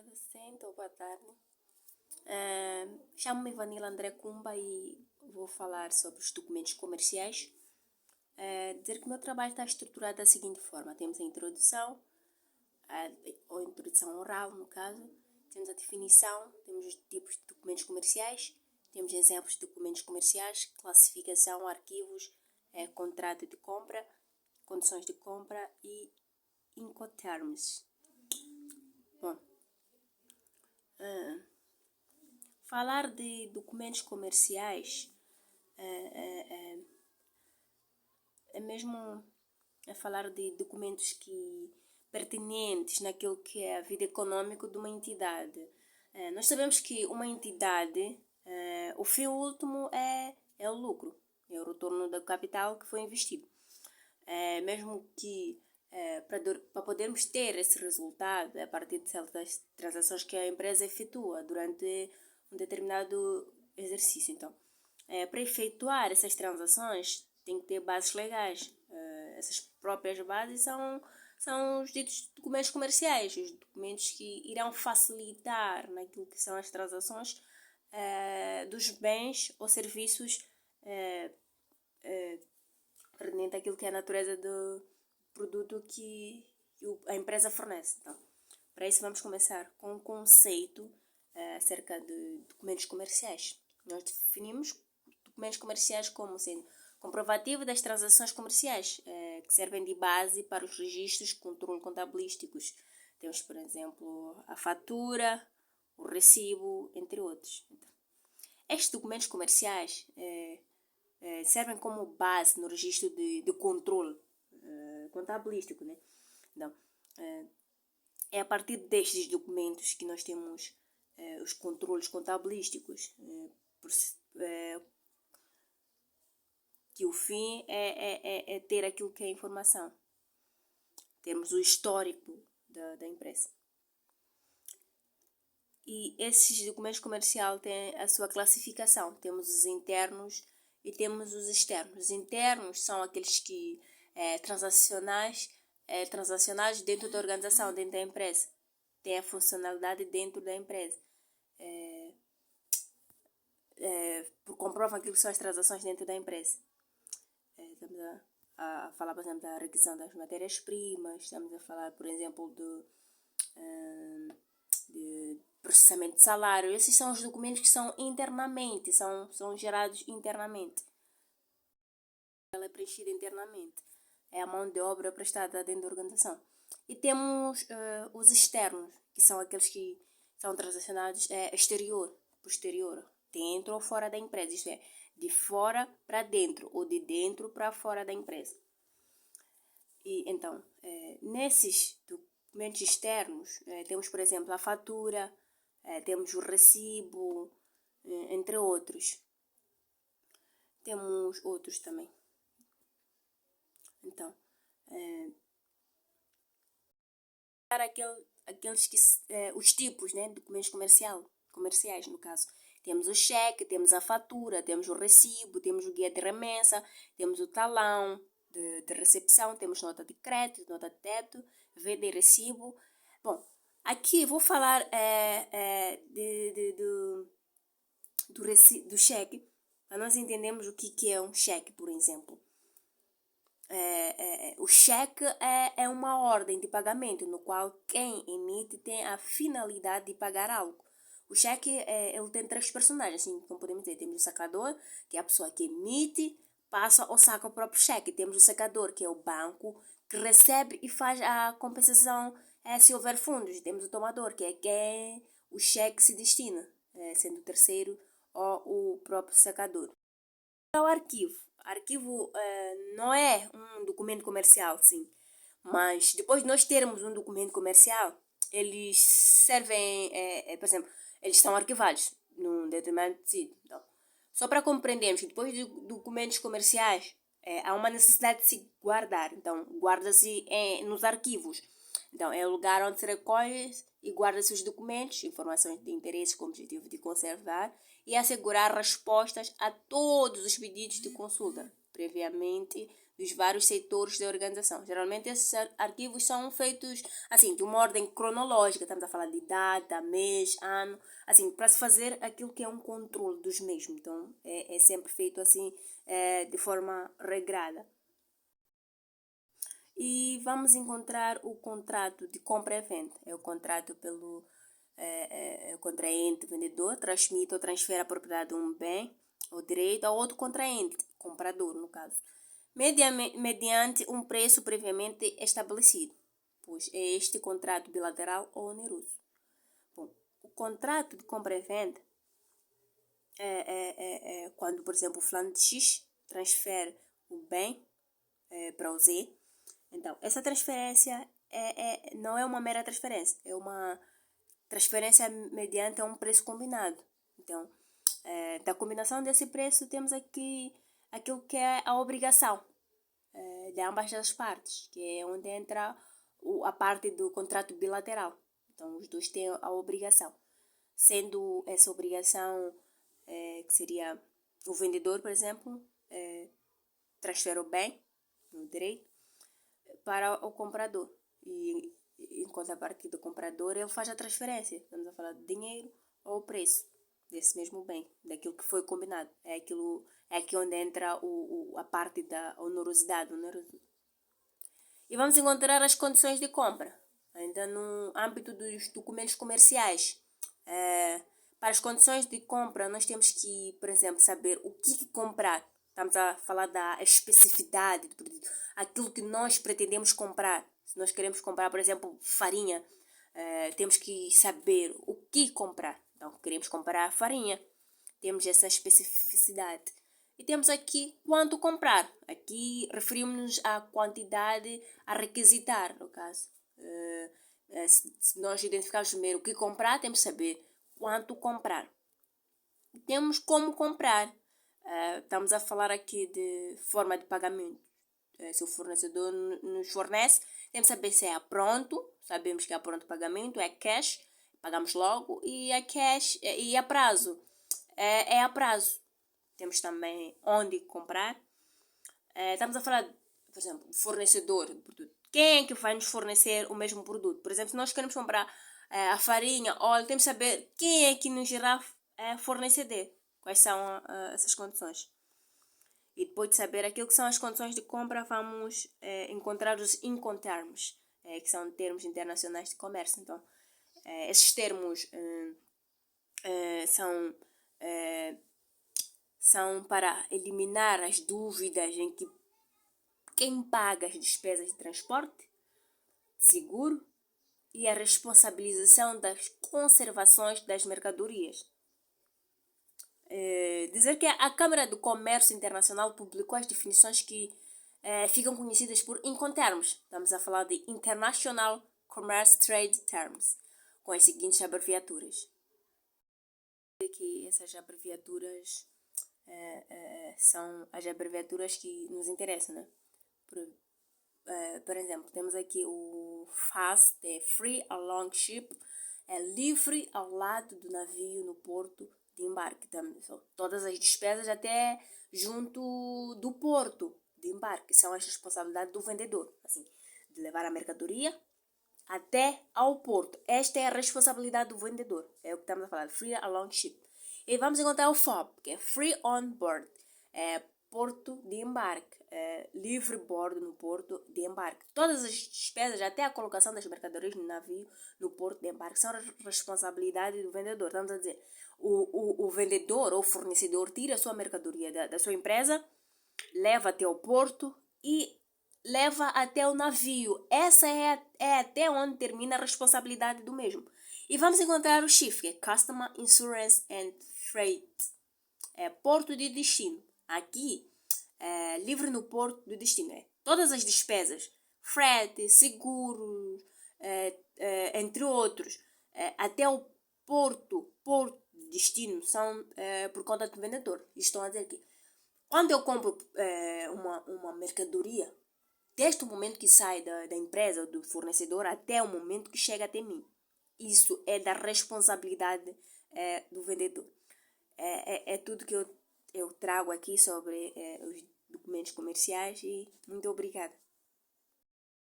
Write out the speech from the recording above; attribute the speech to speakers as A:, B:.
A: Agradecendo, boa tarde. Chamo-me Vanilla André Cumba e vou falar sobre os documentos comerciais. Dizer que o meu trabalho está estruturado da seguinte forma: temos a introdução, ou introdução oral, no caso, temos a definição, temos os tipos de documentos comerciais, temos exemplos de documentos comerciais, classificação, arquivos, contrato de compra, condições de compra e Incoterms. Bom, falar de documentos comerciais é mesmo falar de documentos pertinentes naquilo que é a vida econômica de uma entidade. Nós sabemos que uma entidade, o fim último é o lucro, é o retorno do capital que foi investido. Mesmo que para podermos ter esse resultado a partir de certas transações que a empresa efetua durante um determinado exercício. Então, para efetuar essas transações, tem que ter bases legais. Essas próprias bases são os ditos documentos comerciais, os documentos que irão facilitar naquilo que são as transações dos bens ou serviços pertinente àquilo que é a natureza do produto que a empresa fornece. Então, para isso vamos começar com um conceito acerca de documentos comerciais. Nós definimos documentos comerciais como sendo comprovativo das transações comerciais, que servem de base para os registros de controle contabilísticos. Temos, por exemplo, a fatura, o recibo, entre outros. Então, estes documentos comerciais servem como base no registro de controle contabilístico, né? Então, é a partir destes documentos que nós temos os controles contabilísticos, que o fim é ter aquilo que é informação. Temos o histórico da empresa. E esses documentos comerciais têm a sua classificação. Temos os internos e temos os externos. Os internos são aqueles que transacionais dentro da organização, dentro da empresa. Tem a funcionalidade dentro da empresa. Comprovam aquilo que são as transações dentro da empresa. Estamos a falar, por exemplo, da requisição das matérias-primas. Estamos a falar, por exemplo, de processamento de salário. Esses são os documentos que são internamente, são gerados internamente. Ela é preenchida internamente. É a mão de obra prestada dentro da organização. E temos os externos, que são aqueles que são transacionados posterior, dentro ou fora da empresa. Isto é, de fora para dentro ou de dentro para fora da empresa. E então, nesses documentos externos, temos, por exemplo, a fatura, temos o recibo, entre outros. Temos outros também. Então, aqueles que os tipos, né, de documentos comerciais, no caso. Temos o cheque, temos a fatura, temos o recibo, temos o guia de remessa, temos o talão de recepção, temos nota de crédito, nota de débito, VD recibo. Bom, aqui vou falar do cheque, para nós entendermos o que é um cheque, por exemplo. O cheque é uma ordem de pagamento no qual quem emite tem a finalidade de pagar algo. O cheque ele tem três personagens, assim como podemos dizer. Temos o sacador, que é a pessoa que emite, passa ou saca o próprio cheque. Temos o secador, que é o banco, que recebe e faz a compensação se houver fundos. Temos o tomador, que é quem o cheque se destina, sendo o terceiro ou o próprio sacador. O arquivo. Arquivo não é um documento comercial, sim. Mas depois de nós termos um documento comercial, eles servem, por exemplo, eles estão arquivados num determinado sítio. Então, só para compreendermos que depois de documentos comerciais, há uma necessidade de se guardar. Então, guarda-se nos arquivos. Então, é o lugar onde se recolhe e guarda-se os documentos, informações de interesse com o objetivo de conservar e assegurar respostas a todos os pedidos de consulta previamente dos vários setores da organização. Geralmente esses arquivos são feitos assim, de uma ordem cronológica, estamos a falar de data, mês, ano, assim, para se fazer aquilo que é um controle dos mesmos. Então é sempre feito assim, de forma regrada. E vamos encontrar o contrato de compra e venda. É o contrato pelo o contraente, vendedor, transmite ou transfere a propriedade de um bem ou direito a outro contraente, comprador no caso, mediante um preço previamente estabelecido, pois é este contrato bilateral ou oneroso. Bom, o contrato de compra e venda é quando, por exemplo, o fulano de X transfere o bem para o Z. Então, essa transferência não é uma mera transferência, é uma transferência mediante um preço combinado. Então, da combinação desse preço, temos aqui aquilo que é a obrigação de ambas as partes, que é onde entra a parte do contrato bilateral. Então, os dois têm a obrigação. Sendo essa obrigação, que seria o vendedor, por exemplo, transfere o bem, o direito, para o comprador. E em contrapartida do comprador, ele faz a transferência. Estamos a falar de dinheiro ou preço desse mesmo bem, daquilo que foi combinado. É aqui onde entra a parte da onerosidade. E vamos encontrar as condições de compra, ainda no âmbito dos documentos comerciais. Para as condições de compra, nós temos que, por exemplo, saber o que comprar. Estamos a falar da especificidade do produto, aquilo que nós pretendemos comprar. Se nós queremos comprar, por exemplo, farinha, temos que saber o que comprar. Então, queremos comprar farinha, temos essa especificidade. E temos aqui quanto comprar. Aqui referimos-nos à quantidade a requisitar, no caso. Se nós identificarmos primeiro o que comprar, temos que saber quanto comprar. Temos como comprar. Estamos a falar aqui de forma de pagamento. Se o fornecedor nos fornece, temos que saber se é a pronto. Sabemos que é a pronto pagamento, é cash, pagamos logo. E é cash e a prazo. É a prazo. Temos também onde comprar. Estamos a falar, por exemplo, fornecedor do produto. Quem é que vai nos fornecer o mesmo produto? Por exemplo, se nós queremos comprar a farinha, óleo, temos que saber quem é que nos irá fornecer. Quais são essas condições. E depois de saber aquilo que são as condições de compra, vamos encontrar os Incoterms, que são termos internacionais de comércio. Então, esses termos são para eliminar as dúvidas em que quem paga as despesas de transporte, seguro e a responsabilização das conservações das mercadorias. Dizer que a Câmara do Comércio Internacional publicou as definições que ficam conhecidas por Incoterms. Estamos a falar de International Commerce Trade Terms, com as seguintes abreviaturas. Que essas abreviaturas são as abreviaturas que nos interessam, né? Por exemplo, temos aqui o FAST, é Free Along Ship, é livre ao lado do navio no porto de embarque. Também são todas as despesas até junto do porto de embarque são a responsabilidade do vendedor, assim, de levar a mercadoria até ao porto. Esta é a responsabilidade do vendedor. É o que estamos a falar, Free Along Ship. E vamos encontrar o FOB, que é Free On Board, porto de embarque, livre bordo no porto de embarque. Todas as despesas, até a colocação das mercadorias no navio no porto de embarque, são responsabilidade do vendedor. Estamos a dizer, o vendedor ou fornecedor tira a sua mercadoria da sua empresa, leva até o porto e leva até o navio. Essa é até onde termina a responsabilidade do mesmo. E vamos encontrar o CIF, que é Customer Insurance and Freight. É porto de destino. Aqui, livre no porto de destino. Todas as despesas, frete, seguros, entre outros, até o porto de destino, são por conta do vendedor. Estão a dizer que quando eu compro uma mercadoria, desde o momento que sai da empresa, do fornecedor, até o momento que chega até mim, isso é da responsabilidade do vendedor. É tudo que eu trago aqui sobre os documentos comerciais e muito obrigada.